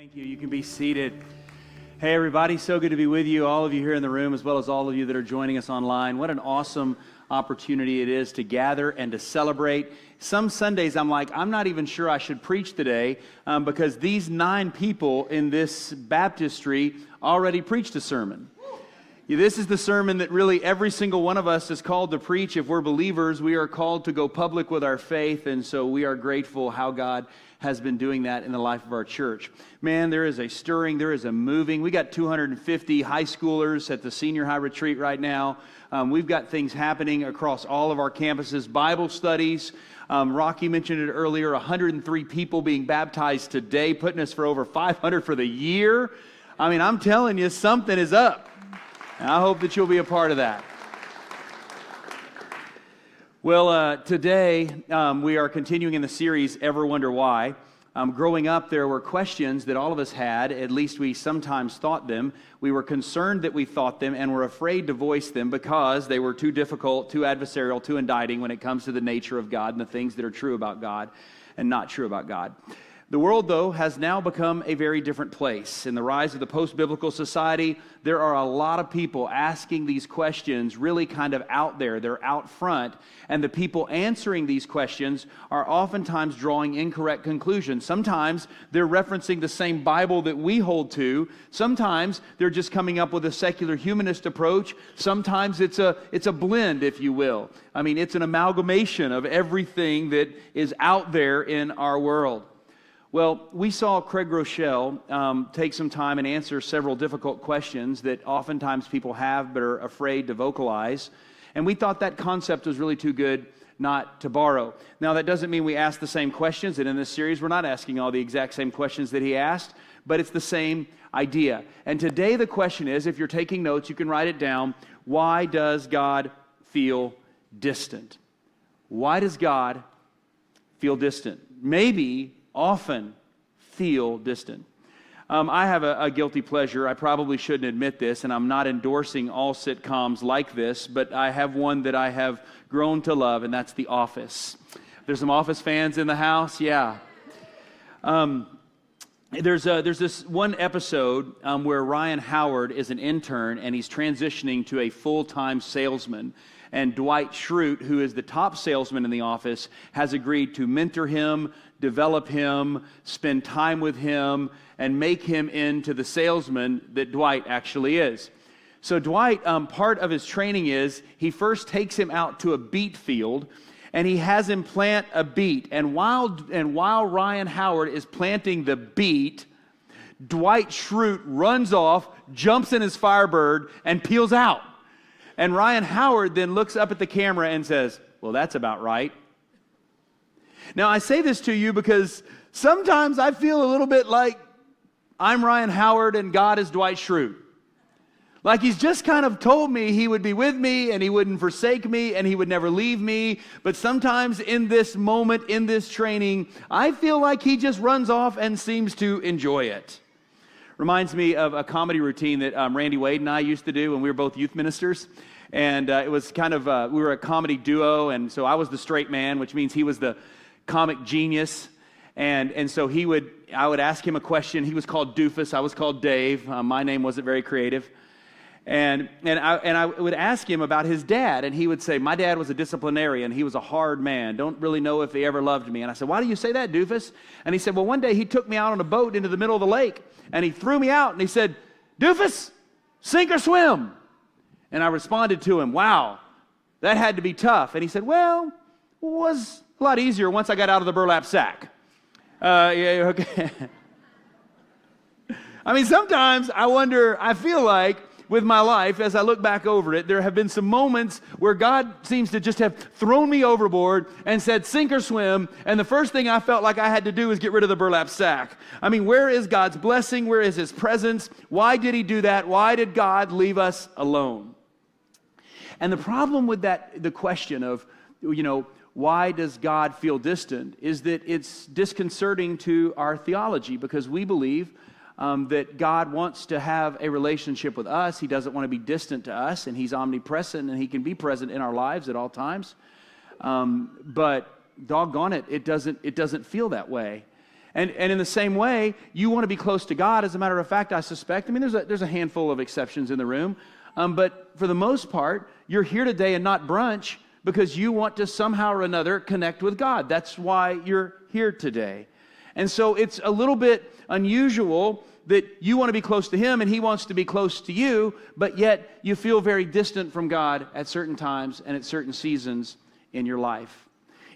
Thank you. You can be seated. Hey, everybody. So good to be with you, all of you here in the room, as well as all of you that are joining us online. What an awesome opportunity it is to gather and to celebrate. Some Sundays I'm like, I'm not even sure I should preach today because these 9 people in this baptistry already preached a sermon. This is the sermon that really every single one of us is called to preach. If we're believers, we are called to go public with our faith, and so we are grateful how God has been doing that in the life of our church. Man, there is a stirring, there is a moving. We got 250 high schoolers at the senior high retreat right now. We've got things happening across all of our campuses, Bible studies. Rocky mentioned it earlier, 103 people being baptized today, putting us for over 500 for the year. I mean, I'm telling you, something is up. And I hope that you'll be a part of that. Well, today we are continuing in the series, Ever Wonder Why? Growing up, there were questions that all of us had, at least we sometimes thought them. We were concerned that we thought them and were afraid to voice them because they were too difficult, too adversarial, too indicting when it comes to the nature of God and the things that are true about God and not true about God. The world, though, has now become a very different place. In the rise of the post-biblical society, there are a lot of people asking these questions really kind of out there. They're out front. And the people answering these questions are oftentimes drawing incorrect conclusions. Sometimes they're referencing the same Bible that we hold to. Sometimes they're just coming up with a secular humanist approach. Sometimes it's a blend, if you will. I mean, it's an amalgamation of everything that is out there in our world. Well, we saw Craig Rochelle take some time and answer several difficult questions that oftentimes people have but are afraid to vocalize. And we thought that concept was really too good not to borrow. Now, that doesn't mean we ask the same questions. And in this series, we're not asking all the exact same questions that he asked, but it's the same idea. And today the question is, if you're taking notes, you can write it down. Why does God feel distant? Why does God feel distant? Maybe often feel distant. I have a guilty pleasure. I probably shouldn't admit this, and I'm not endorsing all sitcoms like this, but I have one that I have grown to love, and that's The Office. There's some Office fans in the house? Yeah. There's this one episode where Ryan Howard is an intern, and he's transitioning to a full-time salesman. And Dwight Schrute, who is the top salesman in the office, has agreed to mentor him, develop him, spend time with him, and make him into the salesman that Dwight actually is. So Dwight, part of his training is he first takes him out to a beet field, and he has him plant a beet. And while Ryan Howard is planting the beet, Dwight Schrute runs off, jumps in his Firebird, and peels out. And Ryan Howard then looks up at the camera and says, "Well, that's about right." Now, I say this to you because sometimes I feel a little bit like I'm Ryan Howard and God is Dwight Schrute. Like he's just kind of told me he would be with me and he wouldn't forsake me and he would never leave me. But sometimes in this moment, in this training, I feel like he just runs off and seems to enjoy it. Reminds me of a comedy routine that Randy Wade and I used to do when we were both youth ministers. And it was kind of, we were a comedy duo, and so I was the straight man, which means he was the comic genius. And so I would ask him a question. He was called Doofus. I was called Dave. My name wasn't very creative. And I would ask him about his dad, and he would say, "My dad was a disciplinarian. He was a hard man. Don't really know if he ever loved me." And I said, "Why do you say that, Doofus?" And he said, "Well, one day he took me out on a boat into the middle of the lake, and he threw me out, and he said, 'Doofus, sink or swim.'" And I responded to him, "Wow, that had to be tough." And he said, "Well, it was a lot easier once I got out of the burlap sack." Yeah, okay. I mean, sometimes I feel like with my life, as I look back over it, there have been some moments where God seems to just have thrown me overboard and said, "Sink or swim," and the first thing I felt like I had to do was get rid of the burlap sack. I mean, where is God's blessing? Where is His presence? Why did He do that? Why did God leave us alone? And the problem with that, the question of, why does God feel distant, is that it's disconcerting to our theology because we believe that God wants to have a relationship with us. He doesn't want to be distant to us, and He's omnipresent, and He can be present in our lives at all times. But doggone it, it doesn't feel that way. And in the same way, you want to be close to God. As a matter of fact, I suspect, there's a handful of exceptions in the room, but for the most part, you're here today and not brunch because you want to somehow or another connect with God. That's why you're here today. And so it's a little bit unusual that you want to be close to Him and He wants to be close to you, but yet you feel very distant from God at certain times and at certain seasons in your life.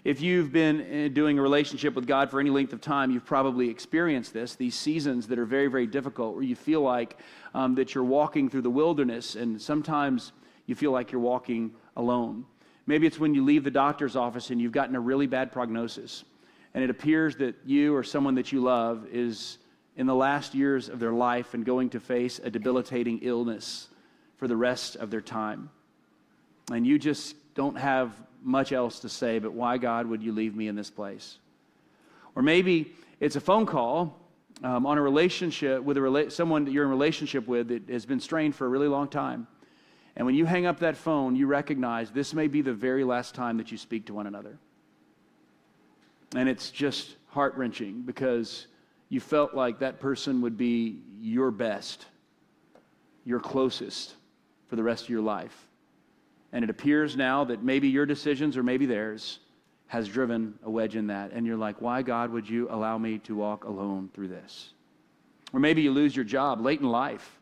If you've been doing a relationship with God for any length of time, you've probably experienced these seasons that are very, very difficult, where you feel like that you're walking through the wilderness, and sometimes you feel like you're walking alone. Maybe it's when you leave the doctor's office and you've gotten a really bad prognosis, and it appears that you or someone that you love is in the last years of their life and going to face a debilitating illness for the rest of their time. And you just don't have much else to say, but why, God, would you leave me in this place? Or maybe it's a phone call on a relationship with someone that you're in a relationship with that has been strained for a really long time. And when you hang up that phone, you recognize this may be the very last time that you speak to one another. And it's just heart-wrenching because you felt like that person would be your best, your closest for the rest of your life. And it appears now that maybe your decisions or maybe theirs has driven a wedge in that. And you're like, why, God, would you allow me to walk alone through this? Or maybe you lose your job late in life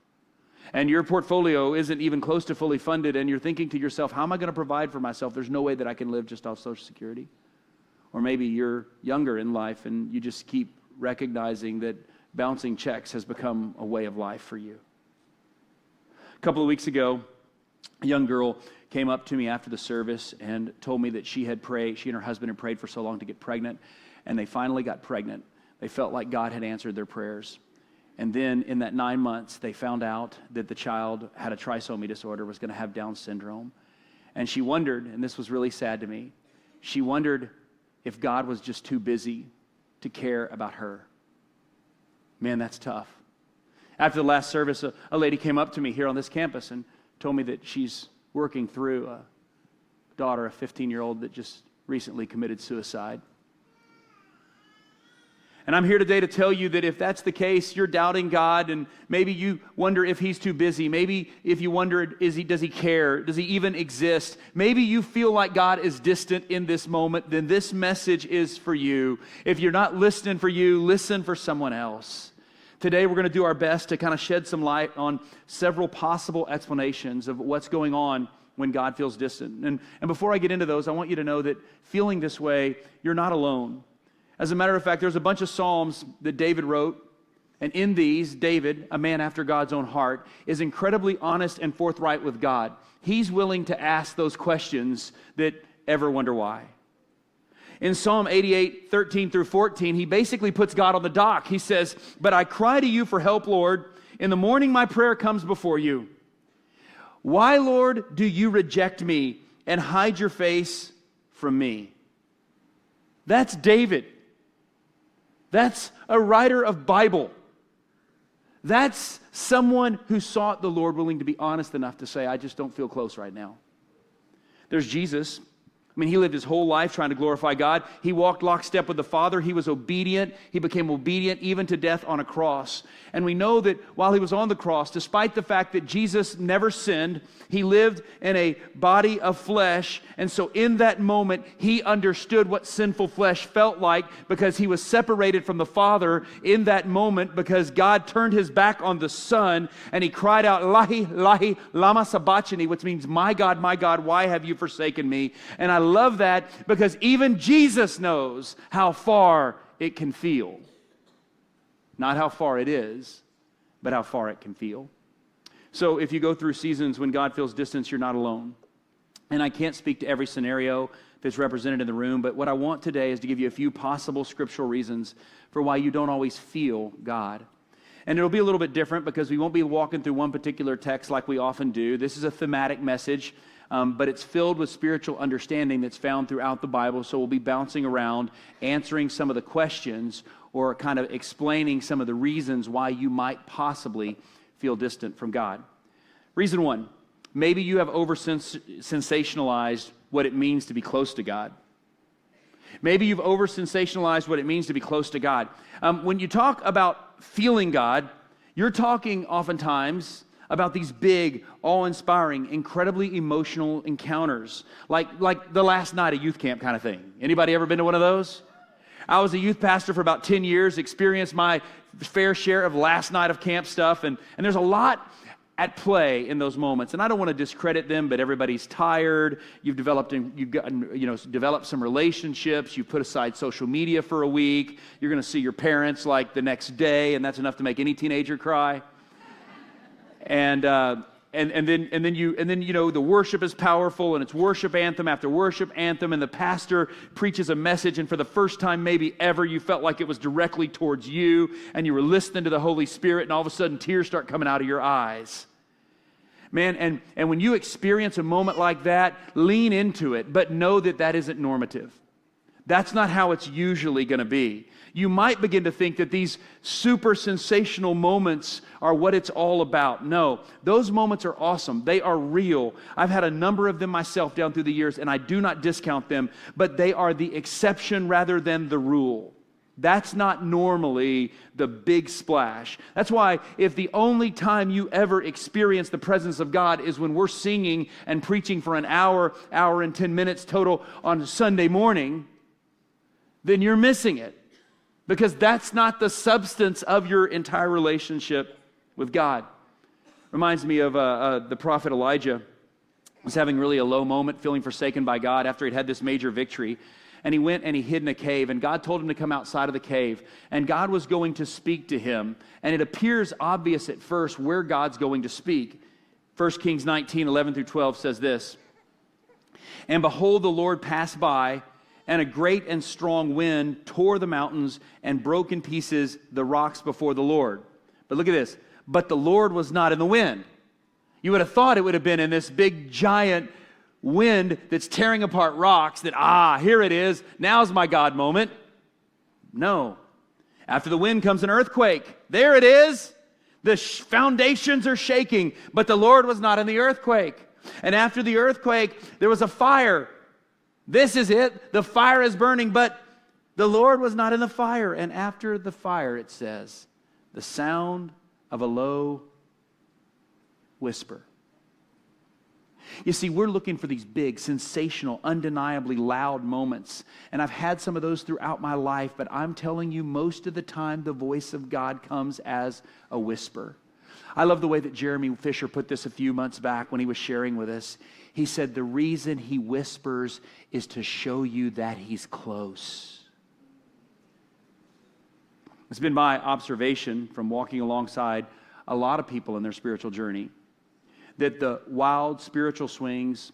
and your portfolio isn't even close to fully funded, and you're thinking to yourself, how am I going to provide for myself? There's no way that I can live just off Social Security. Or maybe you're younger in life and you just keep recognizing that bouncing checks has become a way of life for you. A couple of weeks ago, a young girl came up to me after the service and told me that she and her husband had prayed for so long to get pregnant, and they finally got pregnant. They felt like God had answered their prayers. And then in that 9 months, they found out that the child had a trisomy disorder, was going to have Down syndrome. And she wondered, and this was really sad to me, she wondered if God was just too busy to care about her. Man, that's tough. After the last service, a lady came up to me here on this campus and told me that she's working through a daughter, a 15-year-old that just recently committed suicide. And I'm here today to tell you that if that's the case, you're doubting God, and maybe you wonder if He's too busy. Maybe if you wonder, does He care? Does He even exist? Maybe you feel like God is distant in this moment, then this message is for you. If you're not listening for you, listen for someone else. Today we're going to do our best to kind of shed some light on several possible explanations of what's going on when God feels distant. And before I get into those, I want you to know that feeling this way, you're not alone. As a matter of fact, there's a bunch of Psalms that David wrote, and in these, David, a man after God's own heart, is incredibly honest and forthright with God. He's willing to ask those questions that ever wonder why. In Psalm 88, 13 through 14, he basically puts God on the dock. He says, "But I cry to you for help, Lord. In the morning my prayer comes before you. Why, Lord, do you reject me and hide your face from me?" That's David. That's a writer of Bible. That's someone who sought the Lord, willing to be honest enough to say, I just don't feel close right now. There's Jesus. He lived his whole life trying to glorify God. He walked lockstep with the Father. He was obedient. He became obedient even to death on a cross. And we know that while he was on the cross, despite the fact that Jesus never sinned, he lived in a body of flesh. And so in that moment, he understood what sinful flesh felt like because he was separated from the Father in that moment because God turned his back on the Son and he cried out, Lahi, Lahi, lama sabachthani, which means, my God, why have you forsaken me? And I love that because even Jesus knows how far it can feel. Not how far it is, but how far it can feel. So if you go through seasons when God feels distance, you're not alone. And I can't speak to every scenario that's represented in the room, but what I want today is to give you a few possible scriptural reasons for why you don't always feel God. And it'll be a little bit different because we won't be walking through one particular text like we often do. This is a thematic message. But it's filled with spiritual understanding that's found throughout the Bible. So we'll be bouncing around, answering some of the questions or kind of explaining some of the reasons why you might possibly feel distant from God. Reason one, maybe you have over-sensationalized what it means to be close to God. Maybe you've over-sensationalized what it means to be close to God. When you talk about feeling God, you're talking oftentimes about these big, awe-inspiring, incredibly emotional encounters, like the last night of youth camp kind of thing. Anybody ever been to one of those? I was a youth pastor for about 10 years, experienced my fair share of last night of camp stuff, and there's a lot at play in those moments. And I don't want to discredit them, but everybody's tired. You've developed some relationships. You've put aside social media for a week. You're going to see your parents like the next day, and that's enough to make any teenager cry. And then the worship is powerful, and it's worship anthem after worship anthem, and the pastor preaches a message, and for the first time maybe ever, you felt like it was directly towards you, and you were listening to the Holy Spirit, and all of a sudden tears start coming out of your eyes. Man, and when you experience a moment like that, lean into it, but know that that isn't normative. That's not how it's usually going to be. You might begin to think that these super sensational moments are what it's all about. No, those moments are awesome. They are real. I've had a number of them myself down through the years, and I do not discount them, but they are the exception rather than the rule. That's not normally the big splash. That's why if the only time you ever experience the presence of God is when we're singing and preaching for an hour and 10 minutes total on Sunday morning, then you're missing it. Because that's not the substance of your entire relationship with God. Reminds me of the prophet Elijah. Was having really a low moment, feeling forsaken by God after he'd had this major victory. And he went and he hid in a cave, and God told him to come outside of the cave. And God was going to speak to him. And it appears obvious at first where God's going to speak. 1 Kings 19, 11 through 12 says this. And behold, the Lord passed by, and a great and strong wind tore the mountains and broke in pieces the rocks before the Lord. But look at this. But the Lord was not in the wind. You would have thought it would have been in this big giant wind that's tearing apart rocks that, here it is. Now's my God moment. No. After the wind comes an earthquake. There it is. The foundations are shaking, but the Lord was not in the earthquake. And after the earthquake, there was a fire. This is it. The fire is burning, but the Lord was not in the fire. And after the fire, it says, the sound of a low whisper. You see, we're looking for these big, sensational, undeniably loud moments. And I've had some of those throughout my life, but I'm telling you, most of the time, the voice of God comes as a whisper. I love the way that Jeremy Fisher put this a few months back when he was sharing with us. He said, the reason he whispers is to show you that he's close. It's been my observation from walking alongside a lot of people in their spiritual journey that the wild spiritual swings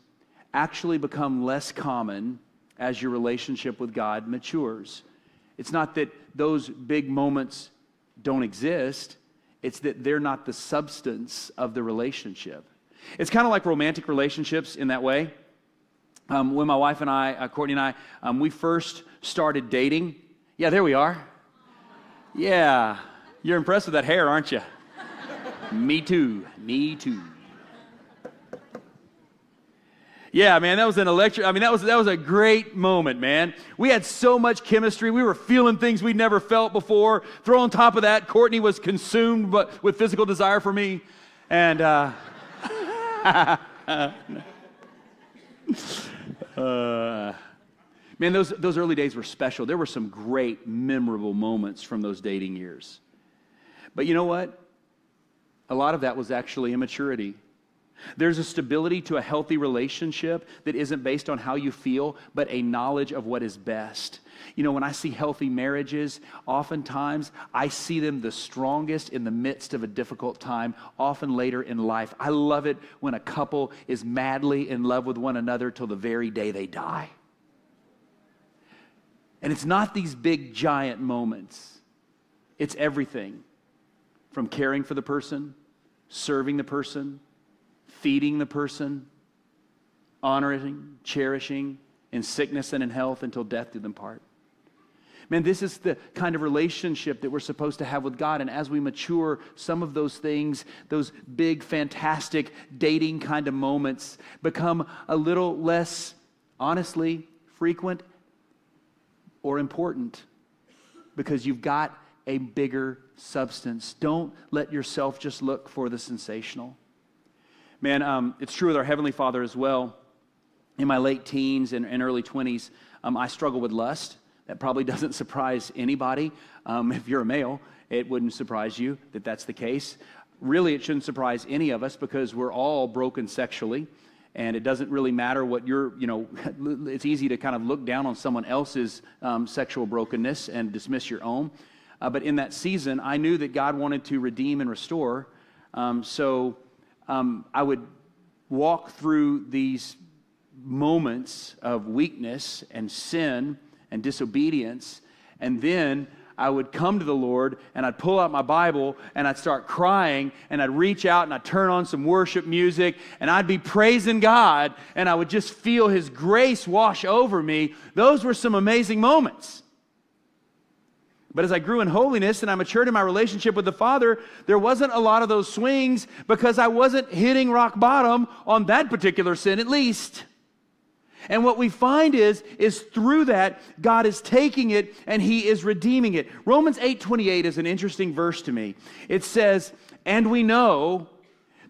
actually become less common as your relationship with God matures. It's not that those big moments don't exist. It's that they're not the substance of the relationship. It's kind of like romantic relationships in that way. When my wife and I, Courtney and I, we first started dating. Yeah, there we are. Yeah, you're impressed with that hair, aren't you? Me too. Yeah, man, that was an electric. I mean, that was a great moment, man. We had so much chemistry. We were feeling things we'd never felt before. Throw on top of that, Courtney was consumed with physical desire for me, and man, those early days were special. There were some great, memorable moments from those dating years. But you know what? A lot of that was actually immaturity. There's a stability to a healthy relationship that isn't based on how you feel, but a knowledge of what is best. You know, when I see healthy marriages, oftentimes I see them the strongest in the midst of a difficult time, often later in life. I love it when a couple is madly in love with one another till the very day they die. And it's not these big, giant moments. It's everything from caring for the person, serving the person, feeding the person, honoring, cherishing, in sickness and in health until death do them part. Man, this is the kind of relationship that we're supposed to have with God. And as we mature, some of those things, those big, fantastic dating kind of moments become a little less, honestly, frequent or important, because you've got a bigger substance. Don't let yourself just look for the sensational. Man, it's true with our Heavenly Father as well. In my late teens and early 20s, I struggled with lust. That probably doesn't surprise anybody. If you're a male, it wouldn't surprise you that that's the case. Really, it shouldn't surprise any of us because we're all broken sexually. And it doesn't really matter what it's easy to kind of look down on someone else's sexual brokenness and dismiss your own. But in that season, I knew that God wanted to redeem and restore. So I would walk through these moments of weakness and sin and disobedience, and then I would come to the Lord and I'd pull out my Bible and I'd start crying and I'd reach out and I'd turn on some worship music and I'd be praising God and I would just feel His grace wash over me. Those were some amazing moments. But as I grew in holiness and I matured in my relationship with the Father, there wasn't a lot of those swings because I wasn't hitting rock bottom on that particular sin at least. And what we find is through that, God is taking it and He is redeeming it. Romans 8:28 is an interesting verse to me. It says, and we know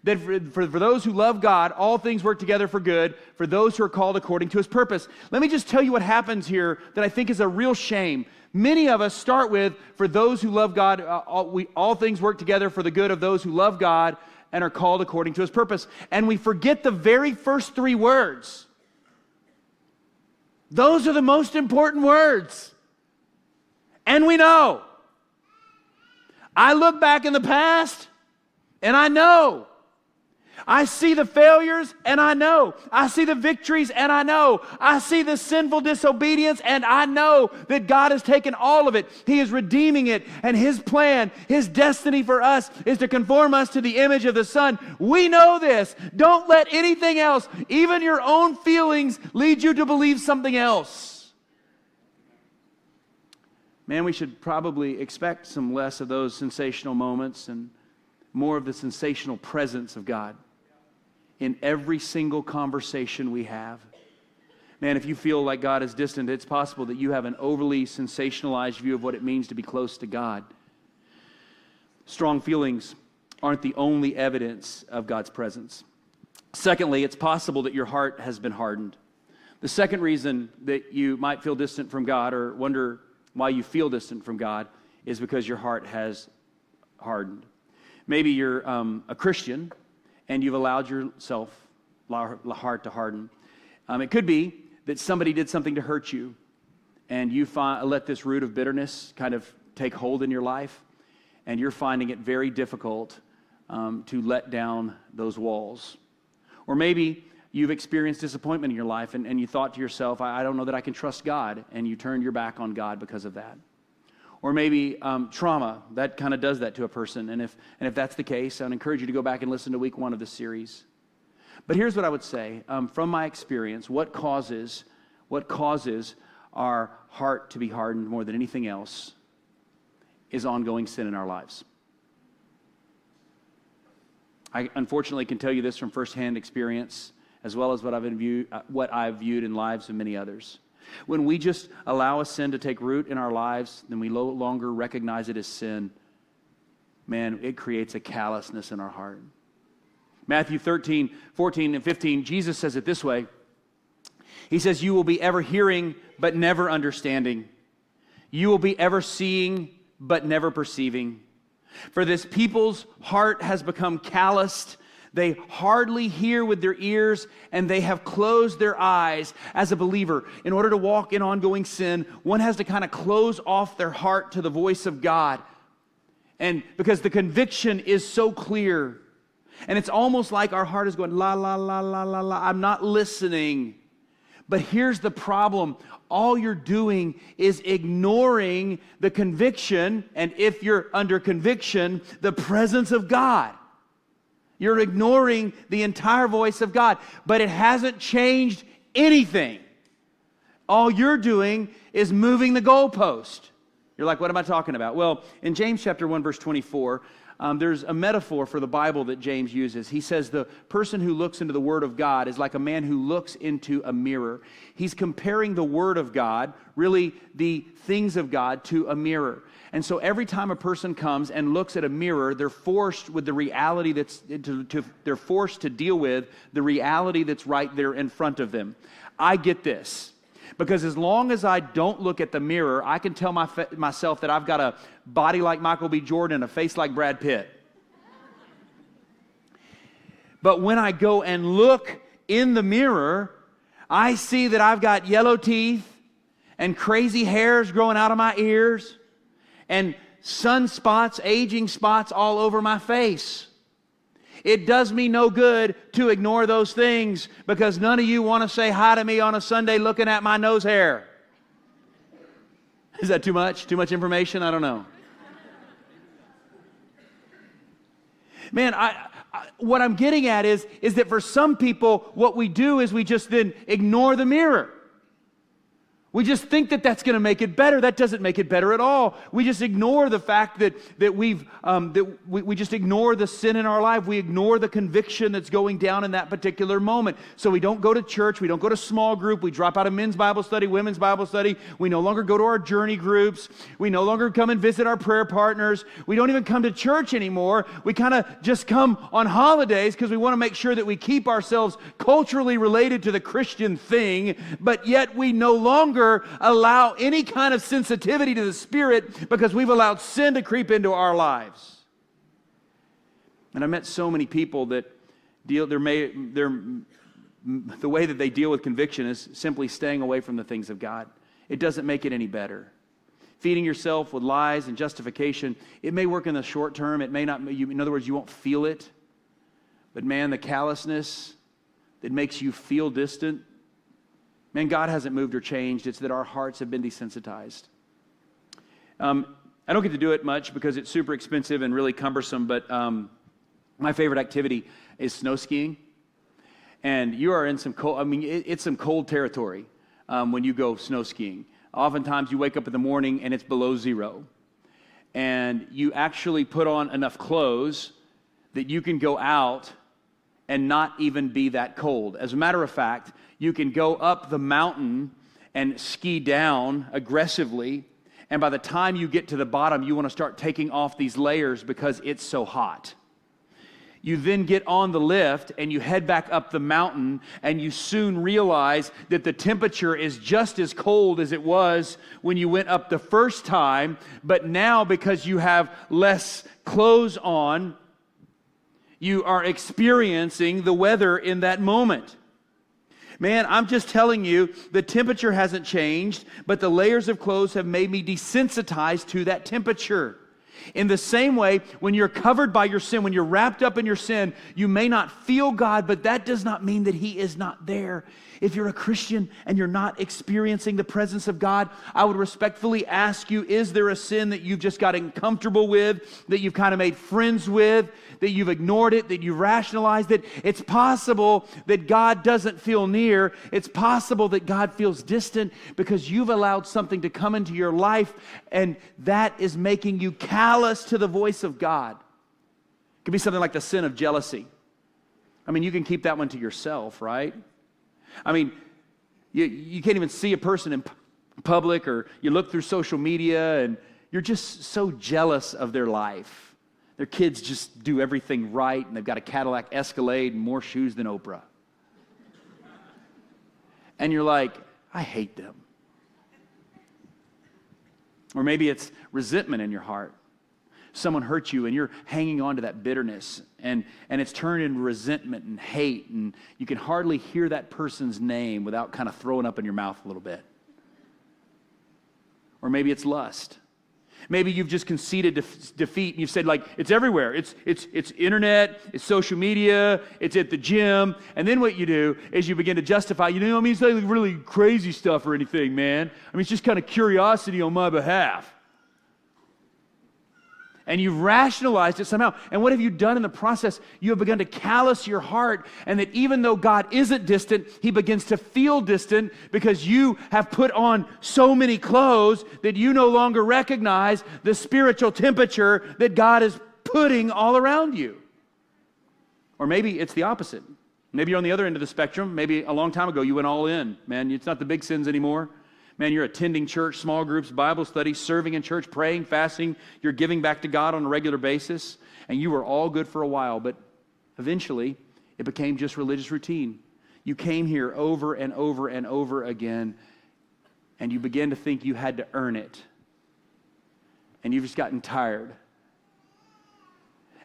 that for those who love God, all things work together for good, for those who are called according to His purpose. Let me just tell you what happens here that I think is a real shame. Many of us start with, for those who love God, all things work together for the good of those who love God and are called according to His purpose. And we forget the very first three words. Those are the most important words. And we know. I look back in the past and I know. I see the failures and I know. I see the victories and I know. I see the sinful disobedience and I know that God has taken all of it. He is redeeming it, and His plan, His destiny for us is to conform us to the image of the Son. We know this. Don't let anything else, even your own feelings, lead you to believe something else. Man, we should probably expect some less of those sensational moments and more of the sensational presence of God in every single conversation we have. Man, if you feel like God is distant, it's possible that you have an overly sensationalized view of what it means to be close to God. Strong feelings aren't the only evidence of God's presence. Secondly, it's possible that your heart has been hardened. The second reason that you might feel distant from God or wonder why you feel distant from God is because your heart has hardened. Maybe you're a Christian and you've allowed yourself heart to harden. It could be that somebody did something to hurt you and you let this root of bitterness kind of take hold in your life, and you're finding it very difficult to let down those walls. Or maybe you've experienced disappointment in your life and you thought to yourself, I don't know that I can trust God, and you turned your back on God because of that. Or maybe trauma, that kind of does that to a person. And if that's the case, I'd encourage you to go back and listen to week 1 of this series. But here's what I would say. From my experience, what causes our heart to be hardened more than anything else is ongoing sin in our lives. I unfortunately can tell you this from firsthand experience, as well as what I've viewed in lives of many others. When we just allow a sin to take root in our lives, then we no longer recognize it as sin. Man, it creates a callousness in our heart. Matthew 13, 14, and 15, Jesus says it this way. He says, you will be ever hearing, but never understanding. You will be ever seeing, but never perceiving. For this people's heart has become calloused. They hardly hear with their ears, and they have closed their eyes. As a believer, in order to walk in ongoing sin, one has to kind of close off their heart to the voice of God. And because the conviction is so clear, and it's almost like our heart is going, la, la, la, la, la, la, I'm not listening. But here's the problem. All you're doing is ignoring the conviction, and if you're under conviction, the presence of God. You're ignoring the entire voice of God, but it hasn't changed anything. All you're doing is moving the goalpost. You're like, what am I talking about? Well, in James chapter 1, verse 24, there's a metaphor for the Bible that James uses. He says the person who looks into the Word of God is like a man who looks into a mirror. He's comparing the Word of God, really the things of God, to a mirror. And so every time a person comes and looks at a mirror, they're forced with the reality they're forced to deal with the reality that's right there in front of them. I get this. Because as long as I don't look at the mirror, I can tell myself that I've got a body like Michael B. Jordan and a face like Brad Pitt. But when I go and look in the mirror, I see that I've got yellow teeth and crazy hairs growing out of my ears and sunspots, aging spots all over my face. It does me no good to ignore those things because none of you want to say hi to me on a Sunday looking at my nose hair. Is that too much? Too much information? I don't know. Man, what I'm getting at is that for some people, what we do is we just then ignore the mirror. We just think that that's going to make it better. That doesn't make it better at all. We just ignore the fact that we just ignore the sin in our life. We ignore the conviction that's going down in that particular moment. So we don't go to church. We don't go to small group. We drop out of men's Bible study, women's Bible study. We no longer go to our journey groups. We no longer come and visit our prayer partners. We don't even come to church anymore. We kind of just come on holidays because we want to make sure that we keep ourselves culturally related to the Christian thing, but yet we no longer allow any kind of sensitivity to the Spirit because we've allowed sin to creep into our lives. And I met so many people that the way that they deal with conviction is simply staying away from the things of God. It doesn't make it any better. Feeding yourself with lies and justification, it may work in the short term. It may not. In other words, you won't feel it. But man, the callousness that makes you feel distant, man, God hasn't moved or changed. It's that our hearts have been desensitized. I don't get to do it much because it's super expensive and really cumbersome, but my favorite activity is snow skiing. And you are in some cold, it's some cold territory when you go snow skiing. Oftentimes you wake up in the morning and it's below zero. And you actually put on enough clothes that you can go out and not even be that cold. As a matter of fact, you can go up the mountain and ski down aggressively, and by the time you get to the bottom, you want to start taking off these layers because it's so hot. You then get on the lift and you head back up the mountain, and you soon realize that the temperature is just as cold as it was when you went up the first time, but now because you have less clothes on, you are experiencing the weather in that moment. Man, I'm just telling you, the temperature hasn't changed, but the layers of clothes have made me desensitized to that temperature. In the same way, when you're covered by your sin, when you're wrapped up in your sin, you may not feel God, but that does not mean that He is not there. If you're a Christian and you're not experiencing the presence of God, I would respectfully ask you, is there a sin that you've just gotten comfortable with, that you've kind of made friends with, that you've ignored it, that you've rationalized it? It's possible that God doesn't feel near. It's possible that God feels distant because you've allowed something to come into your life, and that is making you callous to the voice of God. It could be something like the sin of jealousy. I mean, you can keep that one to yourself, right? I mean, you can't even see a person in public, or you look through social media and you're just so jealous of their life. Their kids just do everything right, and they've got a Cadillac Escalade and more shoes than Oprah. And you're like, I hate them. Or maybe it's resentment in your heart. Someone hurt you and you're hanging on to that bitterness, and it's turned into resentment and hate, and you can hardly hear that person's name without kind of throwing up in your mouth a little bit. Or maybe it's lust. Maybe you've just conceded defeat, and you've said, like, it's everywhere. It's internet, it's social media, it's at the gym. And then what you do is you begin to justify, it's not like really crazy stuff or anything, man. It's just kind of curiosity on my behalf. And you've rationalized it somehow. And what have you done in the process? You have begun to callous your heart, and that even though God isn't distant, He begins to feel distant because you have put on so many clothes that you no longer recognize the spiritual temperature that God has pudding all around you. Or maybe it's the opposite. Maybe you're on the other end of the spectrum. Maybe a long time ago you went all in. Man, it's not the big sins anymore. Man, you're attending church, small groups, Bible studies, serving in church, praying, fasting. You're giving back to God on a regular basis. And you were all good for a while, but eventually it became just religious routine. You came here over and over and over again, and you began to think you had to earn it. And you've just gotten tired.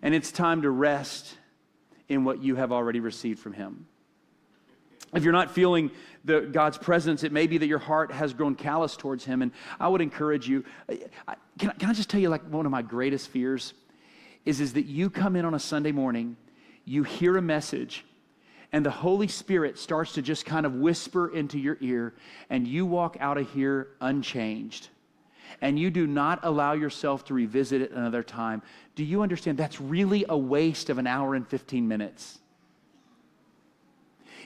And it's time to rest in what you have already received from Him. If you're not feeling God's presence, it may be that your heart has grown callous towards Him. And I would encourage you, can I just tell you, like, one of my greatest fears is that you come in on a Sunday morning, you hear a message, and the Holy Spirit starts to just kind of whisper into your ear, and you walk out of here unchanged. And you do not allow yourself to revisit it another time. Do you understand? That's really a waste of an hour and 15 minutes.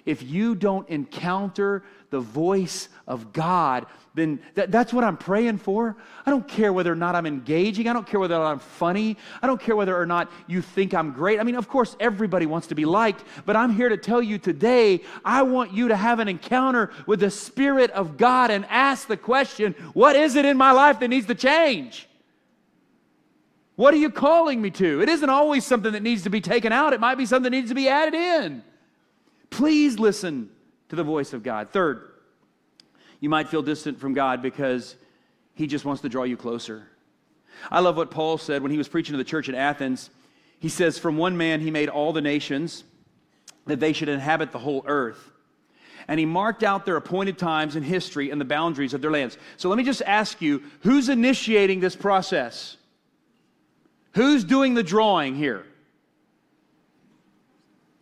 If you don't encounter the voice of God, then that's what I'm praying for. I don't care whether or not I'm engaging. I don't care whether or not I'm funny. I don't care whether or not you think I'm great. I mean, of course, everybody wants to be liked, but I'm here to tell you today, I want you to have an encounter with the Spirit of God and ask the question, what is it in my life that needs to change? What are you calling me to? It isn't always something that needs to be taken out. It might be something that needs to be added in. Please listen to the voice of God. Third, you might feel distant from God because He just wants to draw you closer. I love what Paul said when he was preaching to the church in Athens. He says, from one man He made all the nations, that they should inhabit the whole earth. And He marked out their appointed times in history and the boundaries of their lands. So let me just ask you, who's initiating this process? Who's doing the drawing here?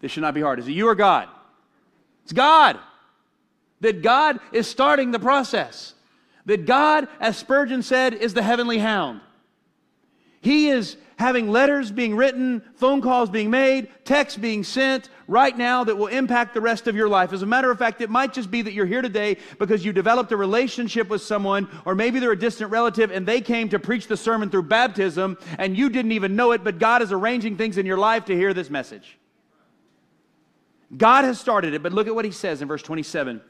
This should not be hard. Is it you or God? It's God. That God is starting the process. That God, as Spurgeon said, is the heavenly hound. He is having letters being written, phone calls being made, texts being sent right now that will impact the rest of your life. As a matter of fact, it might just be that you're here today because you developed a relationship with someone, or maybe they're a distant relative and they came to preach the sermon through baptism and you didn't even know it, but God is arranging things in your life to hear this message. God has started it, but look at what He says in verse 27.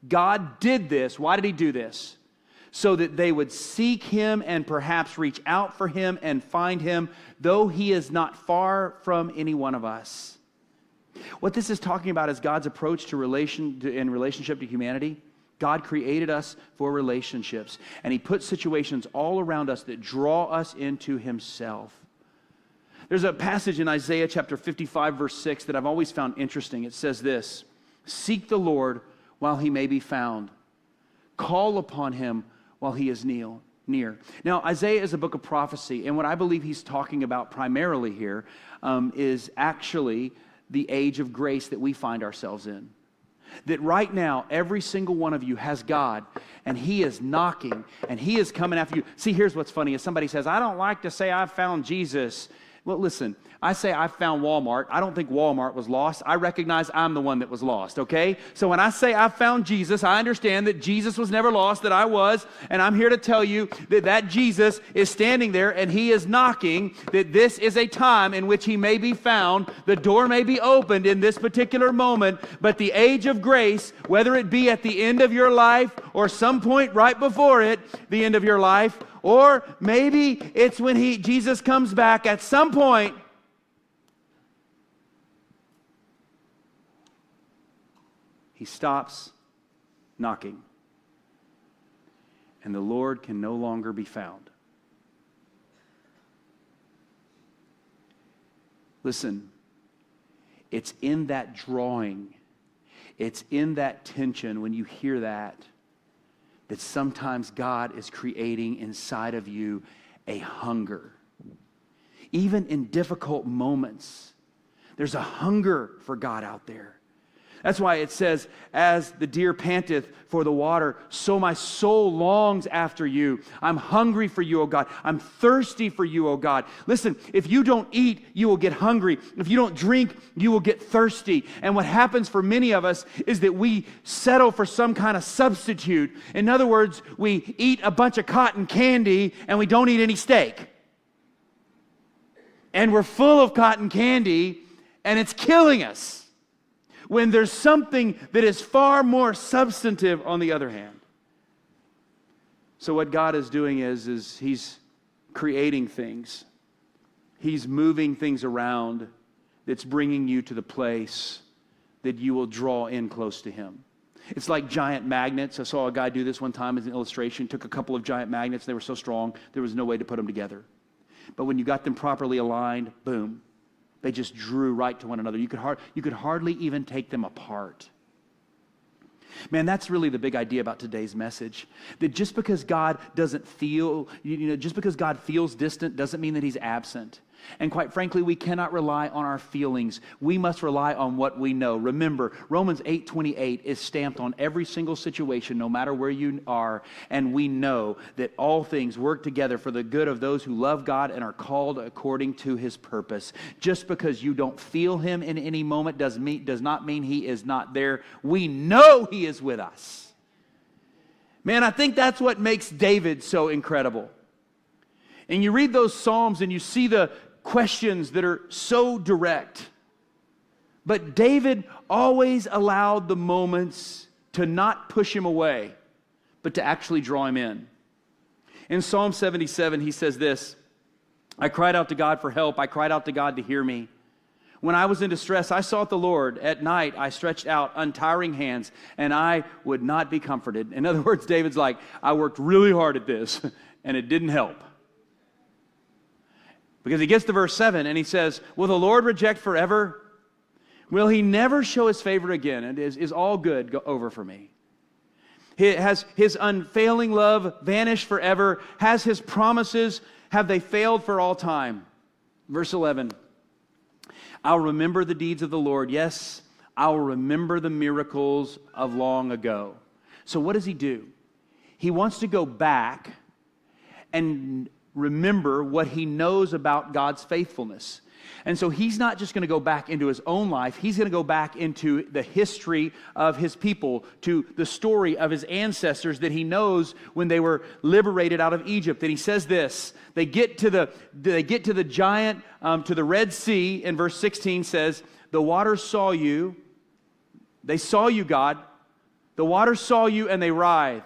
God did this. Why did He do this? So that they would seek Him and perhaps reach out for Him and find Him, though He is not far from any one of us. What this is talking about is God's approach in relationship to humanity. God created us for relationships, and He put situations all around us that draw us into Himself. There's a passage in Isaiah chapter 55, verse 6 that I've always found interesting. It says this, seek the Lord while He may be found. Call upon Him while He is near. Now, Isaiah is a book of prophecy, and what I believe he's talking about primarily here is actually the age of grace that we find ourselves in. That right now, every single one of you has God, and He is knocking, and He is coming after you. See, here's what's funny. If somebody says, I don't like to say I've found Jesus. Well, listen, I say I found Walmart. I don't think Walmart was lost. I recognize I'm the one that was lost, okay? So when I say I found Jesus, I understand that Jesus was never lost, that I was, and I'm here to tell you that Jesus is standing there and He is knocking, that this is a time in which He may be found. The door may be opened in this particular moment, but the age of grace, whether it be at the end of your life or some point right before it, the end of your life, or maybe it's when Jesus comes back at some point, He stops knocking, and the Lord can no longer be found. Listen, it's in that drawing, it's in that tension when you hear that sometimes God is creating inside of you a hunger. Even in difficult moments, there's a hunger for God out there. That's why it says, as the deer panteth for the water, so my soul longs after you. I'm hungry for you, O God. I'm thirsty for you, O God. Listen, if you don't eat, you will get hungry. If you don't drink, you will get thirsty. And what happens for many of us is that we settle for some kind of substitute. In other words, we eat a bunch of cotton candy and we don't eat any steak. and we're full of cotton candy, and it's killing us. When there's something that is far more substantive on the other hand. So what God is doing is He's creating things. He's moving things around that's bringing you to the place that you will draw in close to Him. It's like giant magnets. I saw a guy do this one time as an illustration. Took a couple of giant magnets. They were so strong, there was no way to put them together. But when you got them properly aligned, boom, they just drew right to one another. You could hardly even take them apart. Man, that's really the big idea about today's message. That just because God doesn't feel, just because God feels distant doesn't mean that He's absent. And quite frankly, we cannot rely on our feelings. We must rely on what we know. Remember, Romans 8:28 is stamped on every single situation, no matter where you are. And we know that all things work together for the good of those who love God and are called according to His purpose. Just because you don't feel Him in any moment does not mean He is not there. We know He is with us. Man, I think that's what makes David so incredible. And you read those Psalms and you see the questions that are so direct. But David always allowed the moments to not push him away, but to actually draw him in. In Psalm 77, he says this, I cried out to God for help. I cried out to God to hear me. When I was in distress, I sought the Lord. At night, I stretched out untiring hands, and I would not be comforted. In other words, David's like, I worked really hard at this, and it didn't help. Because he gets to verse 7 and he says, will the Lord reject forever? Will He never show His favor again? And is all good over for me? Has His unfailing love vanished forever? Has His promises, have they failed for all time? Verse 11, I'll remember the deeds of the Lord. Yes, I'll remember the miracles of long ago. So what does he do? He wants to go back and remember what he knows about God's faithfulness. And so he's not just going to go back into his own life. He's going to go back into the history of his people, to the story of his ancestors that he knows when they were liberated out of Egypt. And he says this, they get to the giant, to the Red Sea, and verse 16 says, the waters saw you. They saw you, God. The waters saw you and they writhed.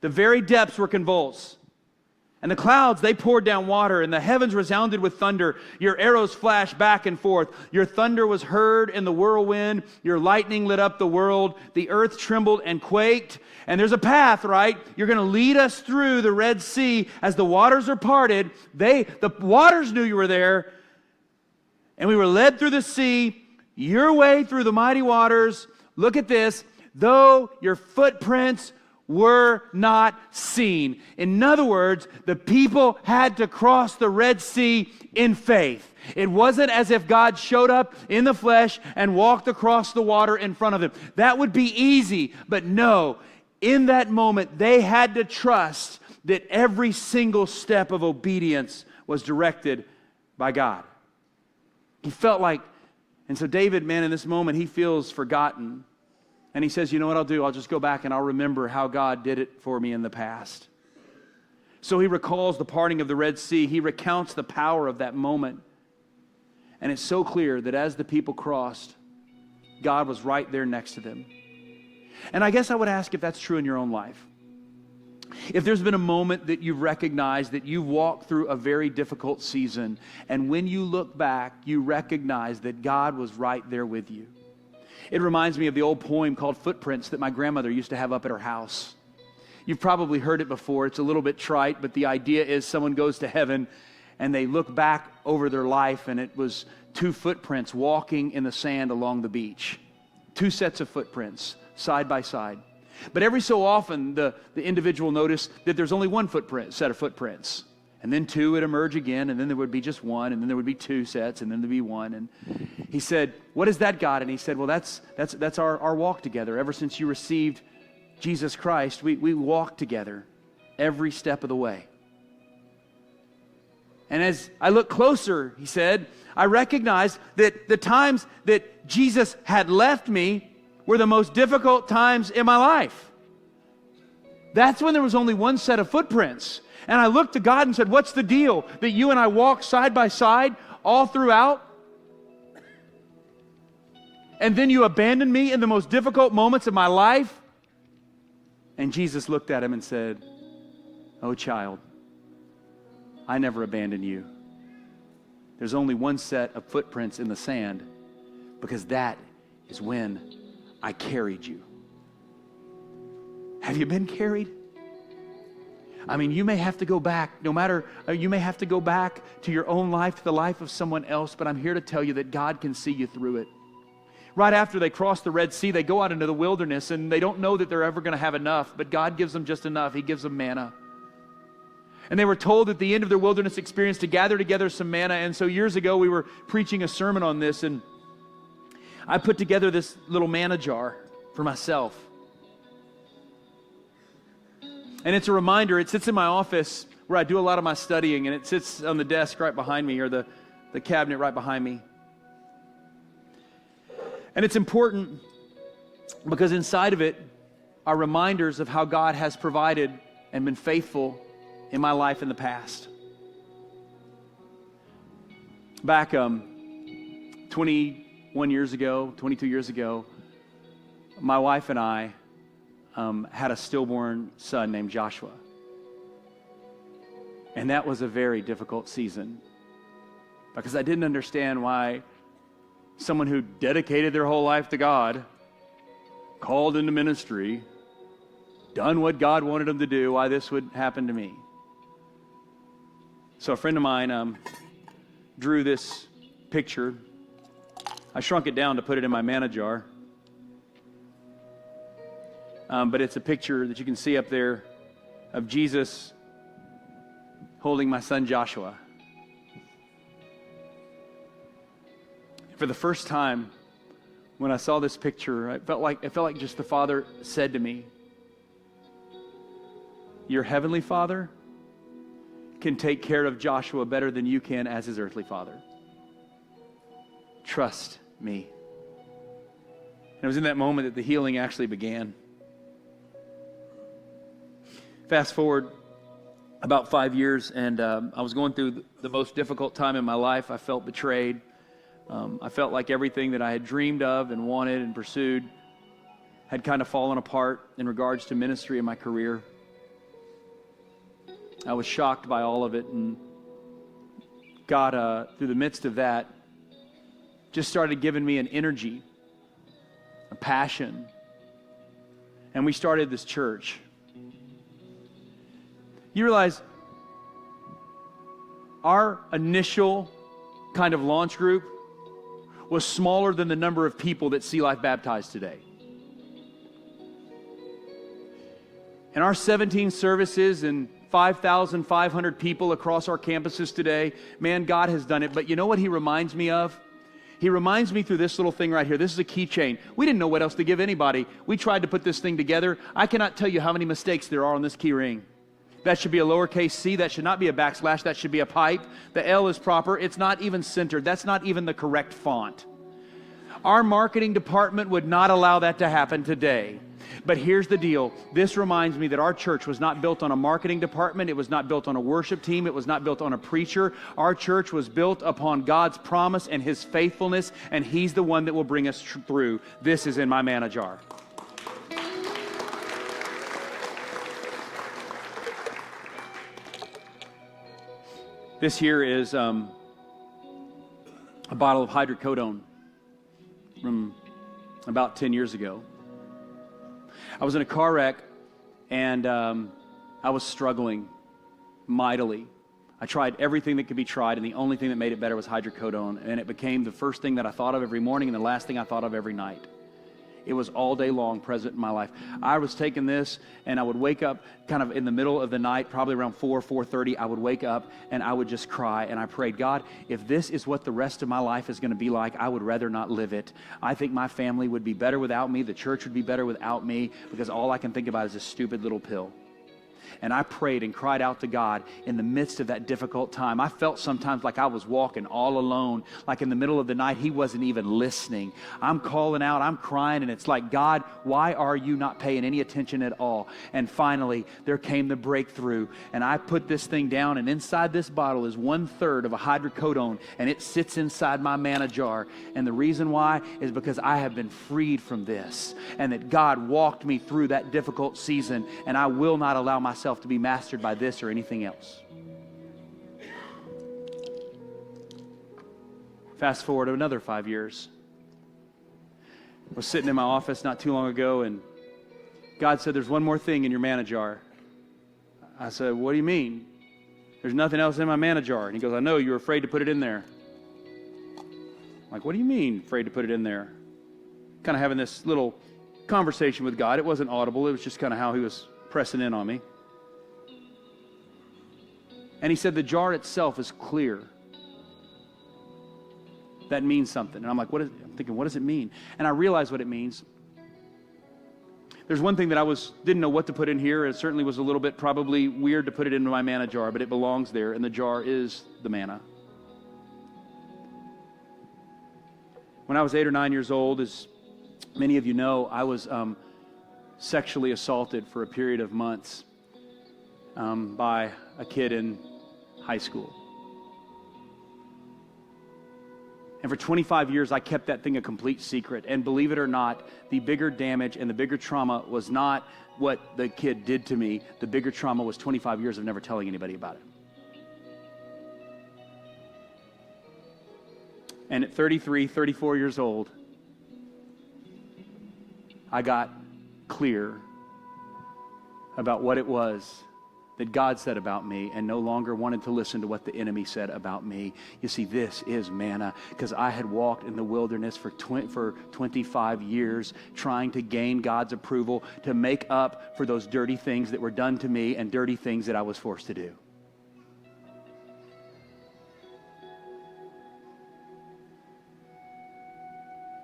The very depths were convulsed. And the clouds, they poured down water, and the heavens resounded with thunder. Your arrows flashed back and forth. Your thunder was heard in the whirlwind. Your lightning lit up the world. The earth trembled and quaked. And there's a path, right? You're going to lead us through the Red Sea as the waters are parted. The waters knew you were there. And we were led through the sea, your way through the mighty waters. Look at this. Though your footprints were not seen. In other words, the people had to cross the Red Sea in faith. It wasn't as if God showed up in the flesh and walked across the water in front of them. That would be easy, but no. In that moment, they had to trust that every single step of obedience was directed by God. He felt like, and so David, man, in this moment, he feels forgotten. And he says, you know what I'll do? I'll just go back and I'll remember how God did it for me in the past. So he recalls the parting of the Red Sea. He recounts the power of that moment. And it's so clear that as the people crossed, God was right there next to them. And I guess I would ask if that's true in your own life. If there's been a moment that you've recognized that you've walked through a very difficult season, and when you look back, you recognize that God was right there with you. It reminds me of the old poem called Footprints that my grandmother used to have up at her house. You've probably heard it before. It's a little bit trite, but the idea is someone goes to heaven and they look back over their life, and it was two footprints walking in the sand along the beach. Two sets of footprints, side by side. But every so often, the individual noticed that there's only one set of footprints. And then two would emerge again, and then there would be just one, and then there would be two sets, and then there'd be one. And he said, what is that, God? And he said, well, that's our walk together. Ever since you received Jesus Christ, we walk together every step of the way. And as I look closer, he said, I recognized that the times that Jesus had left me were the most difficult times in my life. That's when there was only one set of footprints. And I looked to God and said, what's the deal that you and I walk side by side all throughout? And then you abandoned me in the most difficult moments of my life? And Jesus looked at him and said, oh, child, I never abandoned you. There's only one set of footprints in the sand, because that is when I carried you. Have you been carried? I mean, you may have to go back, you may have to go back to your own life, to the life of someone else, but I'm here to tell you that God can see you through it. Right after they cross the Red Sea, they go out into the wilderness, and they don't know that they're ever going to have enough, but God gives them just enough. He gives them manna. And they were told at the end of their wilderness experience to gather together some manna, and so years ago we were preaching a sermon on this, and I put together this little manna jar for myself. And it's a reminder. It sits in my office where I do a lot of my studying, and it sits on the desk right behind me, or the cabinet right behind me. And it's important because inside of it are reminders of how God has provided and been faithful in my life in the past. Back 21 years ago, 22 years ago, my wife and I had a stillborn son named Joshua. And that was a very difficult season because I didn't understand why someone who dedicated their whole life to God, called into ministry, done what God wanted them to do, why this would happen to me. So a friend of mine drew this picture. I shrunk it down to put it in my manna jar. But it's a picture that you can see up there of Jesus holding my son Joshua. For the first time, when I saw this picture, it felt like just the Father said to me, your heavenly Father can take care of Joshua better than you can as his earthly father. Trust me. And it was in that moment that the healing actually began. Fast forward about 5 years, and I was going through the most difficult time in my life. I felt betrayed. I felt like everything that I had dreamed of and wanted and pursued had kind of fallen apart in regards to ministry and my career. I was shocked by all of it, and God, through the midst of that, just started giving me an energy, a passion, and we started this church. You realize our initial kind of launch group was smaller than the number of people that Sea Life baptized today. And our 17 services and 5,500 people across our campuses today, man, God has done it. But you know what He reminds me of? He reminds me through this little thing right here. This is a keychain. We didn't know what else to give anybody. We tried to put this thing together. I cannot tell you how many mistakes there are on this key ring. That should be a lowercase c. That should not be a backslash. That should be a pipe. The L is proper. It's not even centered. That's not even the correct font. Our marketing department would not allow that to happen today. But here's the deal. This reminds me that our church was not built on a marketing department. It was not built on a worship team. It was not built on a preacher. Our church was built upon God's promise and His faithfulness, and He's the one that will bring us through. This is in my manna jar. This here is a bottle of hydrocodone from about 10 years ago. I was in a car wreck, and I was struggling mightily. I tried everything that could be tried, and the only thing that made it better was hydrocodone, and it became the first thing that I thought of every morning and the last thing I thought of every night. It was all day long present in my life. I was taking this, and I would wake up kind of in the middle of the night, probably around 4:30. I would wake up, and I would just cry, and I prayed, God, if this is what the rest of my life is going to be like, I would rather not live it. I think my family would be better without me. The church would be better without me, because all I can think about is this stupid little pill. And I prayed and cried out to God in the midst of that difficult time. I felt sometimes like I was walking all alone, like in the middle of the night, He wasn't even listening. I'm calling out, I'm crying, and it's like, God, why are you not paying any attention at all? And finally, there came the breakthrough, and I put this thing down, and inside this bottle is 1/3 of a hydrocodone, and it sits inside my manna jar. And the reason why is because I have been freed from this, and that God walked me through that difficult season, and I will not allow myself to be mastered by this or anything else. Fast forward to another 5 years. I was sitting in my office not too long ago, and God said, there's one more thing in your manna jar. I said, what do you mean? There's nothing else in my manna jar. And He goes, I know, you were afraid to put it in there. I'm like, what do you mean, afraid to put it in there? Kind of having this little conversation with God. It wasn't audible. It was just kind of how He was pressing in on me. And He said, the jar itself is clear. That means something. And I'm like, I'm thinking, what does it mean? And I realized what it means. There's one thing that didn't know what to put in here. It certainly was a little bit probably weird to put it into my manna jar, but it belongs there, and the jar is the manna. When I was 8 or 9 years old, as many of you know, I was sexually assaulted for a period of months by a kid in high school. And for 25 years, I kept that thing a complete secret. And believe it or not, the bigger damage and the bigger trauma was not what the kid did to me. The bigger trauma was 25 years of never telling anybody about it. And at 33, 34 years old, I got clear about what it was that God said about me, and no longer wanted to listen to what the enemy said about me. You see, this is manna, because I had walked in the wilderness for 25 years trying to gain God's approval, to make up for those dirty things that were done to me and dirty things that I was forced to do.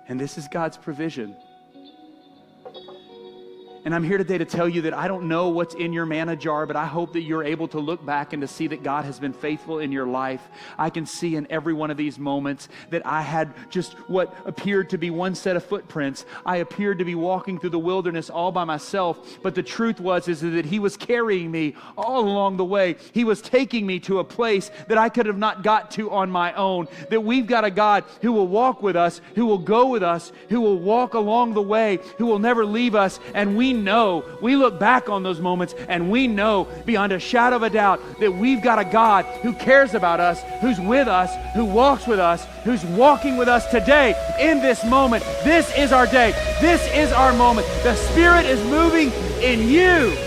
And this is God's provision. And I'm here today to tell you that I don't know what's in your manna jar, but I hope that you're able to look back and to see that God has been faithful in your life. I can see in every one of these moments that I had just what appeared to be one set of footprints. I appeared to be walking through the wilderness all by myself, but the truth is that He was carrying me all along the way. He was taking me to a place that I could have not got to on my own. That we've got a God who will walk with us, who will go with us, who will walk along the way, who will never leave us, and we look back on those moments and we know beyond a shadow of a doubt that we've got a God who cares about us, who's with us, who walks with us, who's walking with us today in this moment. This is our day. This is our moment. The Spirit is moving in you.